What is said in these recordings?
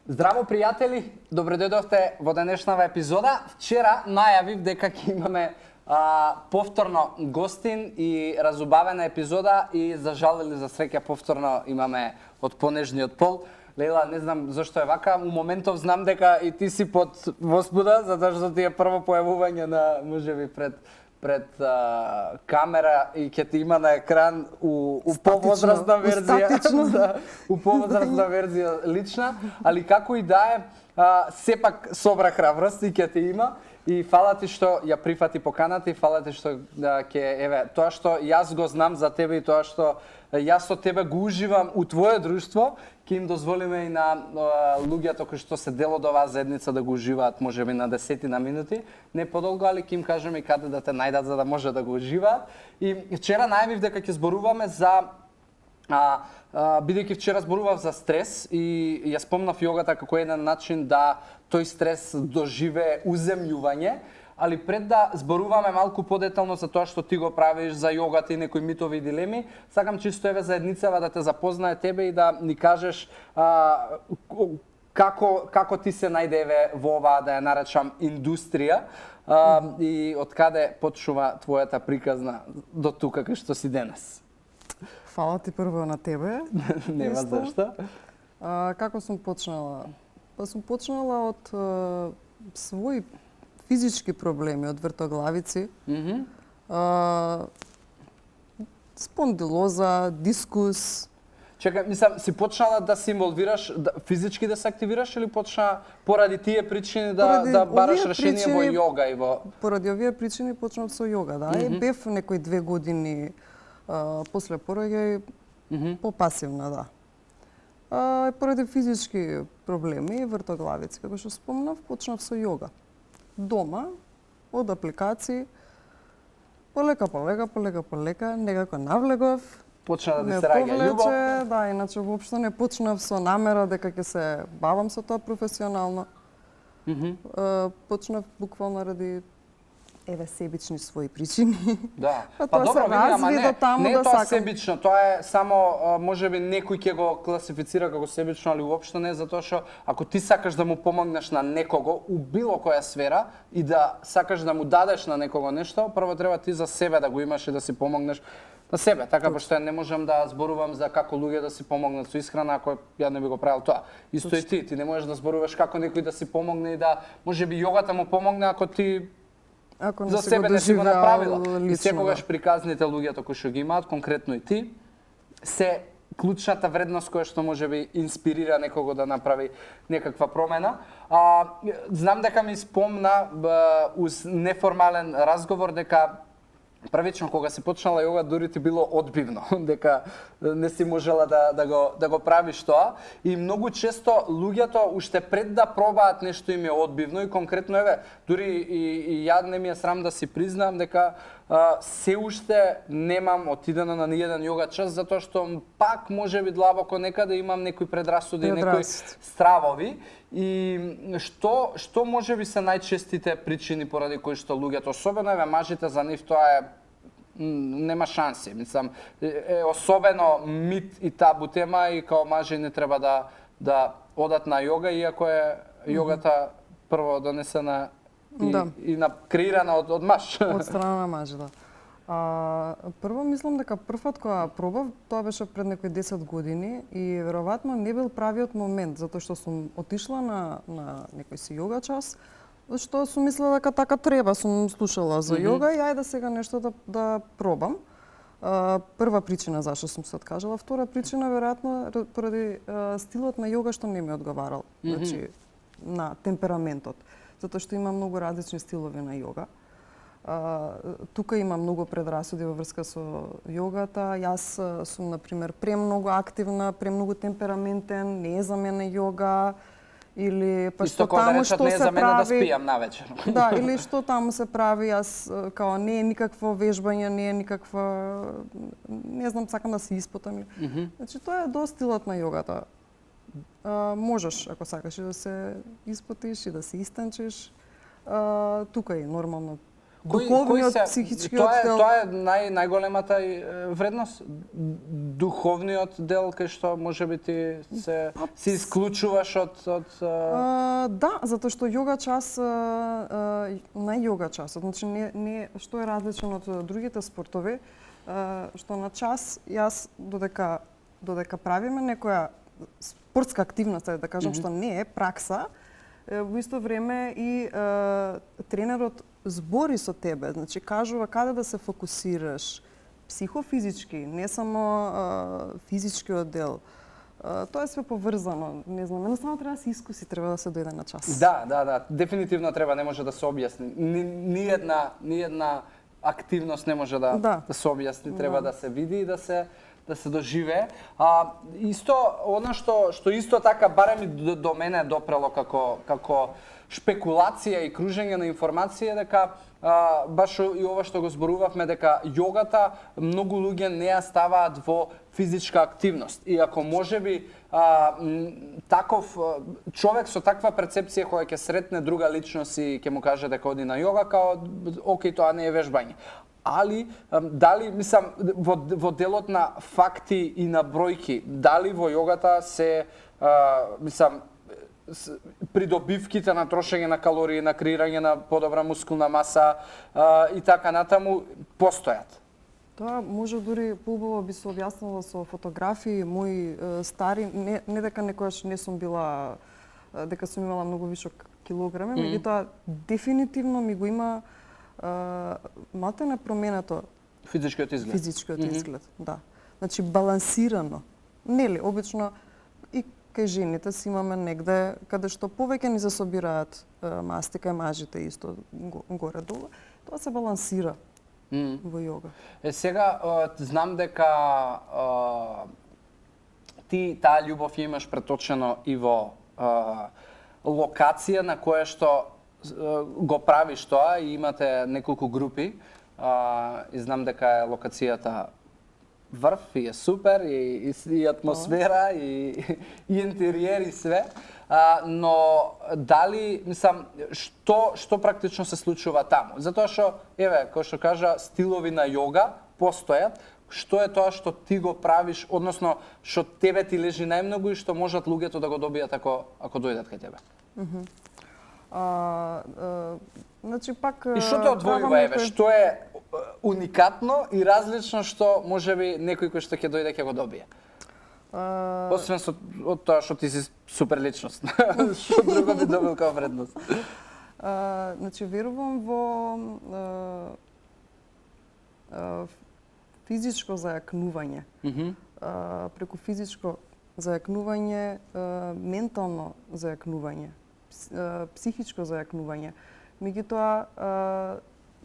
Здраво, пријатели! Добре дојдовте во денешнава епизода. Вчера најавив дека ќе имаме повторно гостин и разубавена епизода и за жал или за среќа повторно имаме од понежниот пол. Лейла, не знам зашто е вака, у моментов знам дека и ти си под возбуда, затоа што ти е прво појавување на можеби пред камера и ќе ти има на екран у повозрастна верзија, да, у повозрастна верзија лична, али како и да е, сепак собра храброст и ќе ти има. И фала ти што ја прифати поканата и фала ти што тоа што јас го знам за тебе и тоа што јас со тебе го уживам у твое друштво, ќе им дозволиме и на луѓето кои што се дел од оваа заедница да го уживаат можеби на десетина минути, не подолго, али ќе им кажеме и каде да те најдат за да може да го уживаат. И вчера најавив дека ќе зборуваме за бидејќи вчера зборував за стрес и ја спомнав јогата како еден начин да тој стрес доживее уземјување, али пред да зборуваме малку подетално за тоа што ти го правиш, за јогата и некои митови и дилеми, сакам чисто заедницава да те запознае тебе и да ни кажеш како ти се најдеве во оваа, да ја наречам, индустрија и од каде почнува твојата приказна до тука кај што си денес. Фала ти прво на тебе. Нема зашто. Како сум почнала? Па сум почнала од своји физички проблеми, од вртоглавици. Спондилоза, дискус. Чекај, мислам, си почнала да се инволвираш, физички да се активираш или почна поради тие причини да бараш решение во јога и во... Поради овие причини почнав со јога, да. И бев некои 2 години после пороѓај попасивна, да. Поради физички проблеми и вртоглавици, како што спомнав, почнав со јога. Дома, од апликации, полека, некако навлегов. Почна да се раѓа љубов. Да, иначе воопшто не почнав со намера дека ќе се бавам со тоа професионално. Почнав буквално ради себични своји причини. Да. Па добро, види, ама не е тоа себично, тоа е само можеби некој ќе го класифицира како себично, али уопшто не, затоа што ако ти сакаш да му помогнеш на некого у било која сфера и да сакаш да му дадеш на некого нешто, прво треба ти за себе да го имаш и да си помогнеш на себе, така пошто ја не можам да зборувам за како луѓе да си помогнат со исхрана ако ја не би го правил тоа. Исто и ти не можеш да зборуваш како некој да си помогне и да можеби јогата му помогне ако ти за себе не си го направила. И секогаш приказните луѓето кои што ги имаат, конкретно и ти, се клучната вредност која што можеби инспирира некого да направи некаква промена. Знам дека ми спомна уз неформален разговор дека првично кога си почнала јога дури ти било одбивно, дека не си можела да го правиш тоа и многу често луѓето уште пред да пробаат нешто им е одбивно и конкретно дури и ја не ми е срам да си признам дека се уште немам отидено на ниеден јога час затоа што пак можеби длабоко некаде имам некои предрасуди и некои стравови. И што можеби се најчестите причини поради кои што луѓето, особено мажите, за нив тоа нема шанси. Мислам, е особено мит и табу тема и као мажи не треба да одат на јога, иако е јогата прво донесена и креирана од маж. Од страна на маж, да. Прво мислам дека првпат кога пробав, тоа беше пред некои 10 години и веројатно не бил правиот момент, затоа што сум отишла на некој си јога час, што сум мислела дека така треба, сум слушала за јога и ајде сега нешто да пробам. Прва причина зашто сум се откажала, втора причина веројатно поради стилот на јога што не ми одговарал, значи на темпераментот, затоа што има многу различни стилови на јога. Тука има многу предрасуди во врска со јогата. Јас сум, например, премногу активна, премногу темпераментен, не е за мене јога, или па што таму што се прави... Исто за мене да спијам навечер. Да, или што таму се прави, јас као не е никакво вежбање, не е никаква... Не знам, сакам да се испотам. Значи, тоа е до стилот на јогата. Можеш, ако сакаш, да се испотиш и да се истанчиш. Тука е нормално духовниот, психичкиот дел. Тоа е најголемата вредност, духовниот дел кај што можеби ти се исклучуваш од Да, затоа што јога час на јога часот, значи не што е различно од другите спортови, што на час јас додека правиме некоја спортска активност, да кажам, што не е пракса, во исто време и тренерот збори со тебе, значи кажува каде да се фокусираш, психофизички, не само физичкиот дел. Тоа е све поврзано, не знам, едноставно треба да се искуси, треба да се дојде на час. Да, дефинитивно треба, не може да се објасни. Ниедна активност не може да се објасни, треба да се види и да се доживее. Исто, она што исто така барем и до мене допрело како шпекулација и кружење на информација, дека баш и ова што го зборувавме, дека јогата многу луѓе не ја ставаат во физичка активност. И ако можеби таков човек со таква перцепција која ќе сретне друга личност и ќе му каже дека оди на јога, као окей, тоа не е вежбање. Али, дали, мислам, во делот на факти и на бројки, дали во јогата се, мислам, придобивките на трошење на калории, на креирање на подобра мускулна маса и така натаму постојат? Тоа може дури поубаво би се објаснило со фотографии мои стари, не дека некојаш не сум била, дека сум имала многу вишок килограми, меѓутоа дефинитивно ми го има малте променето физичкиот изглед, да. Значи балансирано. Нели, обично и кај жените си имаме негде каде што повеќе ни се собираат масти, кај мажите исто горе-долу. Тоа се балансира во јога. Сега знам дека ти таа љубов ја имаш преточено и во локација на која што го правиш тоа и имате неколку групи. И знам дека е локацијата врв и е супер и атмосфера и интериер и све. Но дали, мислам, што практично се случува таму? Затоа што, еве, кој што кажа, стилови на јога постојат. Што е тоа што ти го правиш, односно што тебе ти лежи најмногу и што можат луѓето да го добијат ако дојдат кај тебе? Значи пак и што те одвојува, еве, што е уникатно и различно што можеби некој кој што ќе дојде ќе го добие? Освен од тоа што ти си супер личност. Што друго би добил како вредност? Значи верувам во физичко зајакнување. Преку физичко зајакнување, ментално зајакнување, психичко зајакнување. Меѓутоа,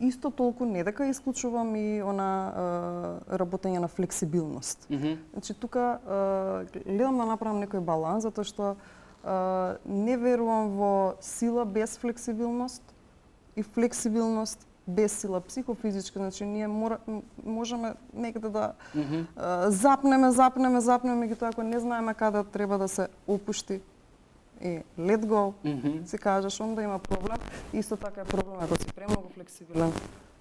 исто толку не дека исклучувам и работење на флексибилност. Значи тука гледам да направам некој баланс, затоа што не верувам во сила без флексибилност и флексибилност без сила психофизичка. Значи ние можеме некаде да запнеме, меѓутоа ако не знаеме каде треба да се опушти, let go, си кажеш, онда има проблем. Исто така е проблем ако си премногу флексибилен,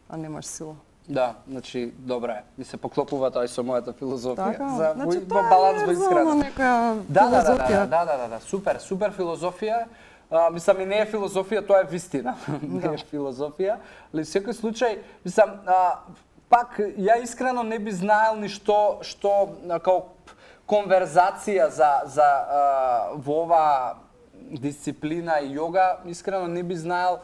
а немаш сила. Да, значи, добро е. Ми се поклопува тоа и со мојата филозофија. Така, за значи, во баланс во исхрана. Да, супер филозофија. Мислам, и не е филозофија, тоа е вистина. Не е филозофија. Али во секој случај, мислам, пак, ја искрено не би знаел ни што као конверзација за во ова дисциплина и јога, искрено не би знаел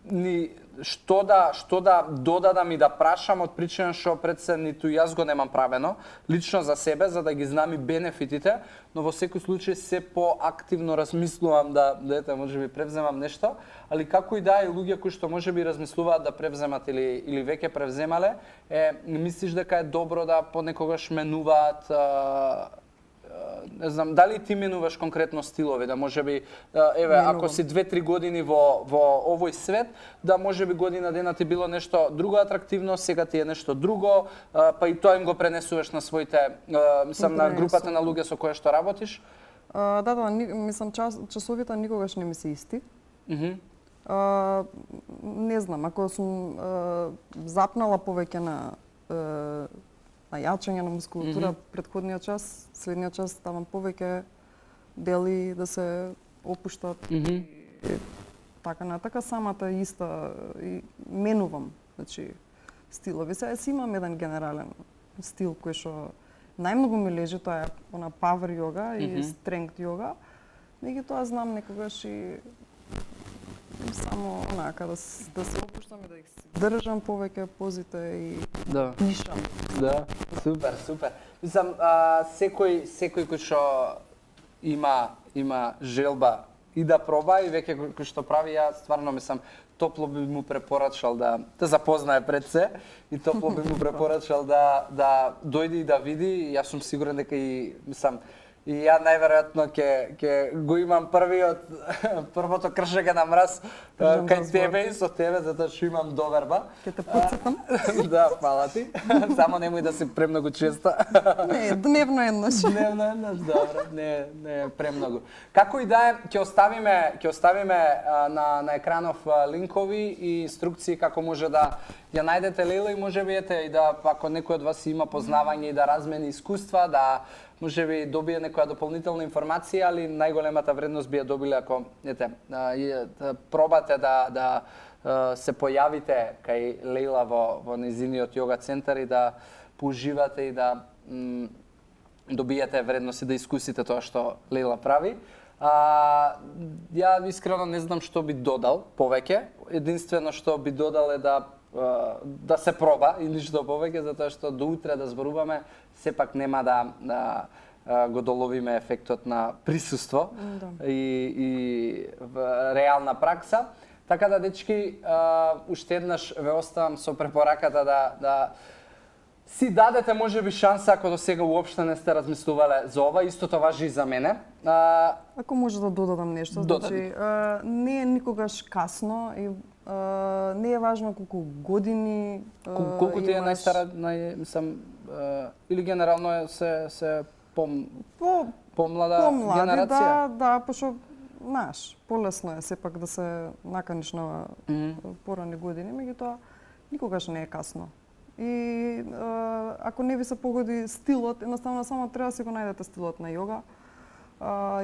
ни што да додадам и да прашам, од причина што пред се ниту јас го немам правено лично за себе, за да ги знам и бенефитите, но во секој случај се поактивно размислувам да можеби превземам нешто, али како и да е луѓе кои што можеби размислуваат да превземат или веќе превземале, мислиш дека е добро да понекогаш менуваат не знам, дали ти менуваш конкретно стилови, да можеби, еве, ако си 2-3 години во овој свет, да можеби година дена ти било нешто друго атрактивно, сега ти е нешто друго, па и тоа им го пренесуваш на своите, мислам, на групата на луѓе со кои што работиш? Да, мислам, часовите никогаш не ми се исти. Не знам, ако сум запнала повеќе на јачење на мускулатура предходниот час, следниот час ставам повеќе дели да се опуштат и така натака самата иста и менувам, значи стилови. Сега си имам еден генерален стил кој што најмногу ми лежи, тоа е она power йога и strength йога. Меѓутоа знам некогаш и само онака да се опуштам и да их држам повеќе позите и пишам. Да, супер, супер. Мислам, секој кој што има желба и да проба и веќе кој што прави, ја стварно мислам топло би му препорачал да запознае пред се и топло би му препорачал да дојде и да види. Јас сум сигурен дека и мислам и ја најверојатно ќе го имам првото кршење на мраз кај тебе и со тебе, затоа што имам доверба. Ќе те потсетам. Да, фала ти. Само немој да си премногу често. Не, дневно еднаш. Дневно еднаш, добро, не е премногу. Како и да е, ќе оставиме на екранов линкови и инструкции како може да ја најдете Лейла и можеби и да ако некој од вас има познавање и да размени искуства, да можеби добие некоја дополнителна информација, али најголемата вредност би ја добиле ако пробате да се појавите кај Лейла во нејзиниот йога центар и да поуживате и да добиете вредност и да искусите тоа што Лейла прави. Ја искрено не знам што би додал повеќе. Единствено што би додал е да се проба и ништо повеќе, затоа што до утре да зборуваме сепак нема да го доловиме ефектот на присуство и реална пракса. Така да, дечки, уште еднаш ве оставам со препораката да си дадете можеби шанса ако до сега уопште не сте размислувале за ова, истото важи и за мене. Ако може да додадам нешто, значи не е никогаш касно и не е важно колку години колку ти е најстара, мислам, или генерално се помлада генерација? Да, пошто знаеш, полесно е сепак да се наканиш на порани години, меѓутоа никогаш не е касно. И ако не ви се погоди стилот, едноставно само треба да си го најдете стилот на йога.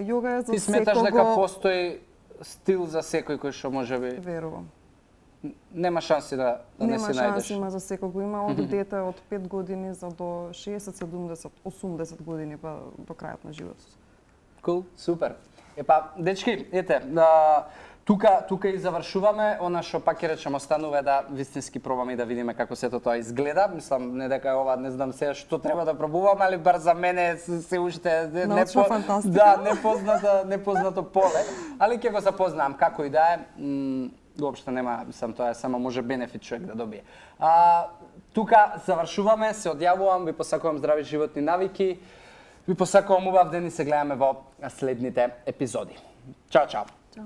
Йога е за секого. Ти сметаш дека постои стил за секој кој што можеби? Верувам. Нема шанси да не си најдеш? Нема шанси, има за секого. Има од дете од 5 години за до 60, 70, 80 години па до крајот на животот. Кул, супер. Епа, дечки, ете, тука и завршуваме. Она што пак ќе речем останува да вистински пробаме и да видиме како сето тоа изгледа. Мислам, не дека ова, не знам се што треба да пробуваме, али бар за мене се уште непознато поле. Али ќе го запознам како и да е. Уопште нема, мислам, тоа е само може бенефит човек да добие. Тука завршуваме, се одјавувам, ви посакувам здрави животни навики. Ви посакувам убав ден и се гледаме во следните епизоди. Чао, чао. Чао.